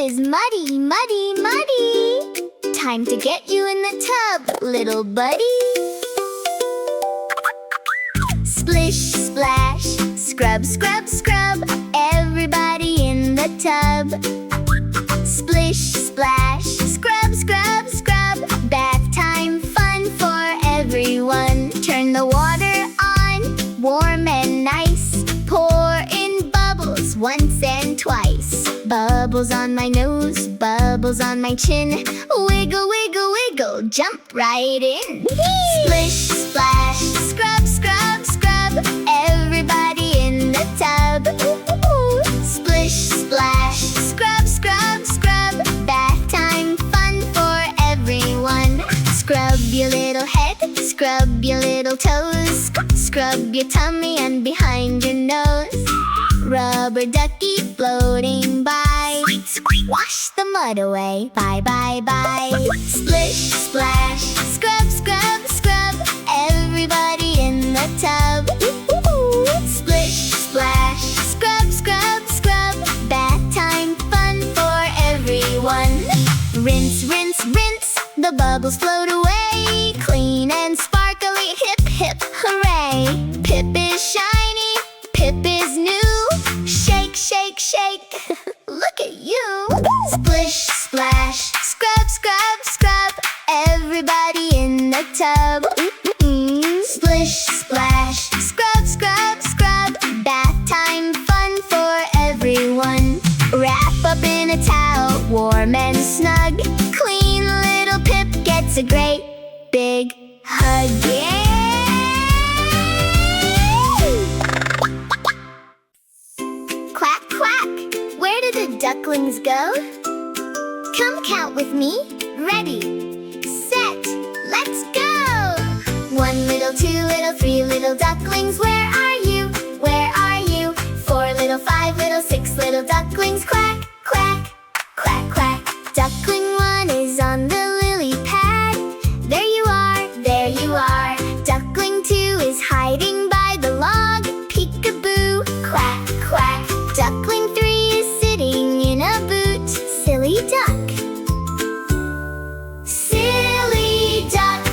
is muddy, muddy, muddy. Time to get you in the tub, little buddy. Splish, splash, scrub, scrub, scrub, everybody in the tub. Splish, splash, scrub, scrub, scrub, bath time fun for everyone. Turn the water on, warm and nice. Pour in bubbles once and twice. Bubbles on my nose, bubbles on my chin. Wiggle, wiggle, wiggle, jump right in. Splish, splash, scrub, scrub, scrub, everybody in the tub. Splish, splash, scrub, scrub, scrub, bath time fun for everyone. Scrub your little head, scrub your little toes, scrub your tummy and behind your nose. Rubber ducky floating by, wash the mud away, bye, bye, bye. Splish, splash, scrub, scrub, scrub, everybody in the tub. Splish, splash, scrub, scrub, scrub, bath time fun for everyone. Rinse, rinse, rinse, the bubbles float away. Clean and sparkly, hip, hip, hooray. Pip is shiny, Pip is new. Shake, shake, shake, look at you. Splish, splash, scrub, scrub, scrub, everybody in the tub. Splish, splash, scrub, scrub, scrub, bath time fun for everyone. Wrap up in a towel, warm and snug. Clean little Pip gets a great big hug. Yeah! Quack, quack, where did the ducklings go? Come count with me. Ready, set, let's go! 1 little, 2 little, 3 little ducklings, where are you? Where are you? 4 little, 5 little, 6 little ducklings, quack, quack, quack, quack. Duckling 1 is on the lily pad. There you are, there you are. Duckling 2 is hiding by the log. Peek-a-boo, quack, quack. Duckling 3 is sitting in a boot. Silly duck. Silly duck.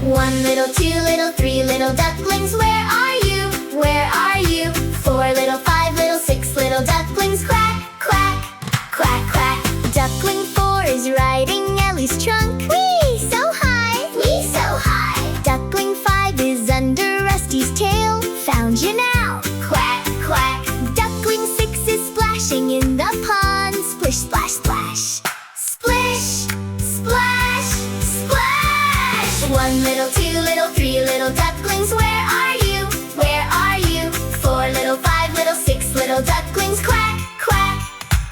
1 little, 2 little, 3 little ducklings, where are you? Where are you? 4 little, 5 little, 6 little ducklings, quack, quack, quack, quack. Duckling 4 is riding Ellie's trunk. Whee! So high! Whee! So high! Duckling 5 is under Rusty's tail. Found you now! Quack, quack. Duckling 6 is splashing in the pond. Splish, splash, splash. Splish, splash, splash. 1 little, 2 little, 3 little ducklings, where are you? Where are you? 4 little, 5 little, 6 little ducklings, quack, quack,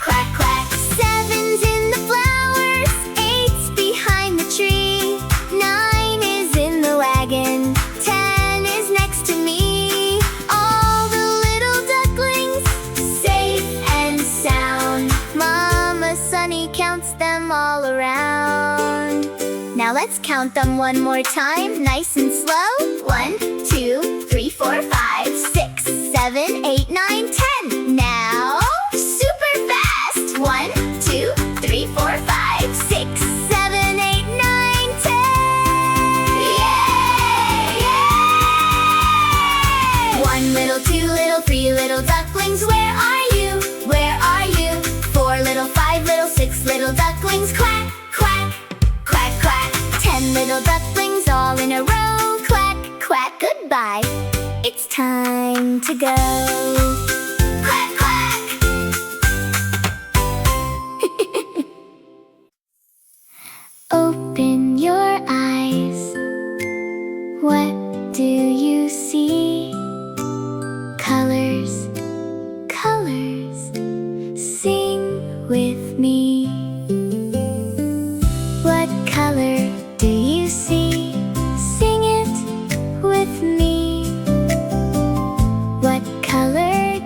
quack, quack. 7's in the flowers, 8's behind the tree, 9 is in the wagon, 10 is next to me. All the little ducklings, safe and sound. Mama Sunny counts them all around. Now let's count them one more time, nice and slow. 1, 2, 3, 4, 5, 6, 7, 8, 9, 10. Now, super fast. 1, 2, 3, 4, 5, 6, 7, 8, 9, 10. Yay! Yay! 1 little, 2 little, 3 little ducklings, where are you? Where are you? 4 little, 5 little, 6 little ducklings, quack, quack, quack, quack. 10 little ducklings all in a row, quack, quack, goodbye. It's time to go. Quack, quack. Open your eyes. What do you see? Colors, colors. Sing with me. What color do you see? Sing it with me. What color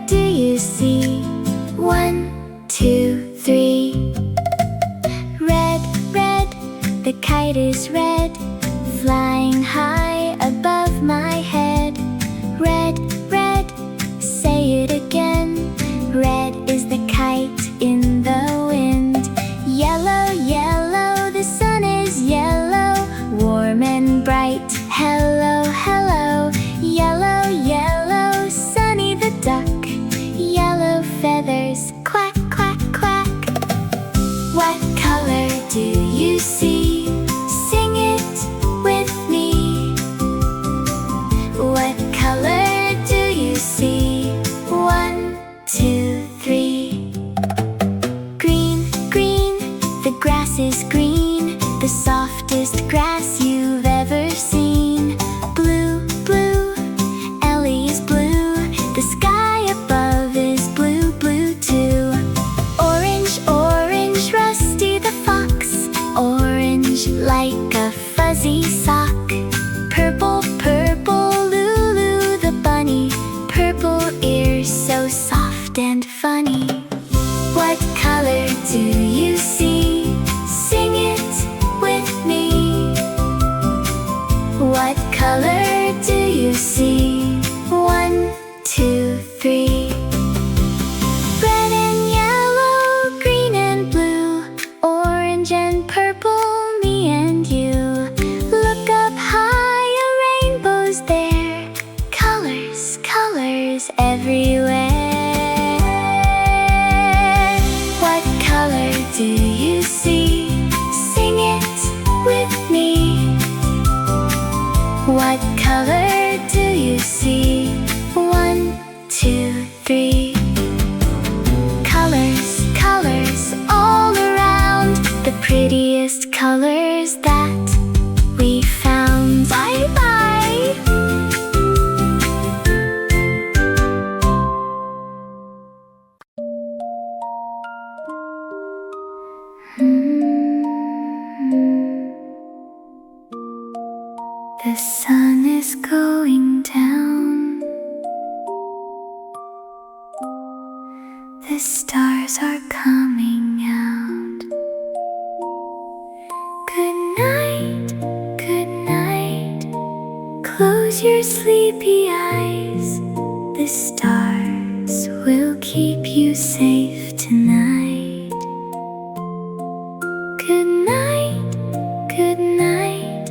soft and funny. What color do you see? Sing it with me. What color do you see? 1, 2, 3. Red and yellow, green and blue, orange and purple, me and you. Look up high, a rainbow's there. Colors, colors everywhere. What color do you see? Sing it with me. What color do you see? 1, 2, 3. Colors, colors all around, the prettiest colors that we found. Bye bye! The sun is going down. The stars are coming out. Good night, good night. Close your sleepy eyes. The stars will keep you safe tonight. Good night, good night.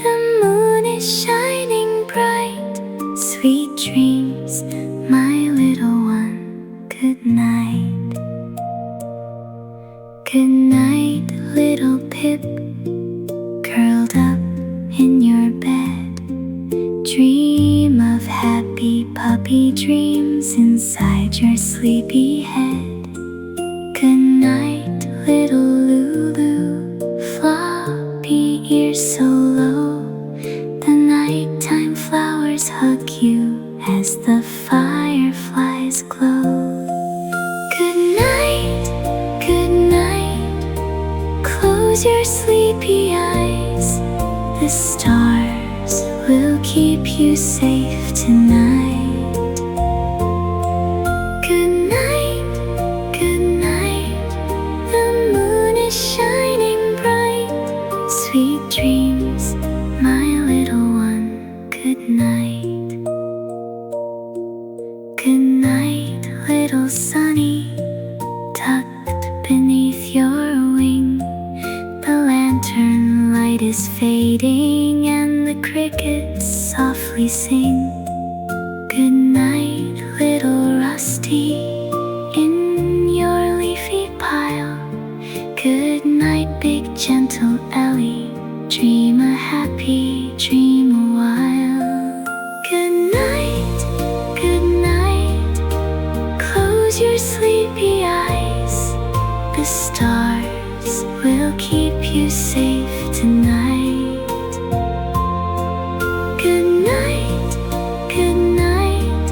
The moon is shining bright. Sweet dreams, my little one. Good night. Good night, little Pip, curled up in your bed. Dream of happy puppy dreams inside your sleepy head. Good night, little Lulu, floppy ears so low. The nighttime flowers hug you as the fireflies glow. Good night, good night. Close your sleepy eyes. The stars will keep you safe tonight. Good night, good night. The moon is shining bright. Sweet dreams, my little one. Good night. Good night, little Sunny, tucked beneath your wing. The lantern light is fading and the crickets softly sing. Good night, little Rusty, in your leafy pile. Good night, big gentle Ellie, dream a happy dream a while. Good night, good night. Close your sleepy eyes. The stars will keep you safe tonight. Good night, good night.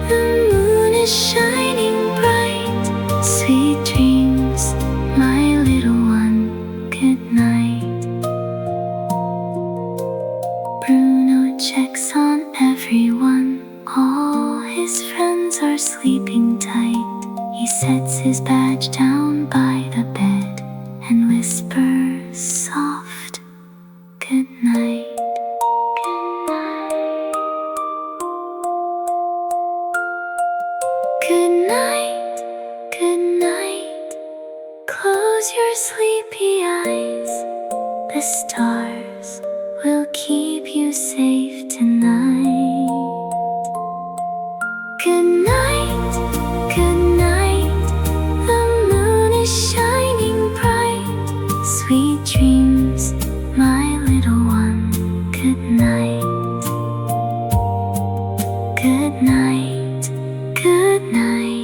The moon is shining bright. Sweet dreams, my little one. Good night. Bruno checks on everyone. All his friends are sleeping tight. He sets his badge down by the bed and whispers soft, good night. Good night, good night. Close your sleepy eyes. The stars will keep you safe tonight. Good night, good night. The moon is shining bright. Sweet dreams, my little one. Good night. Good night, good night.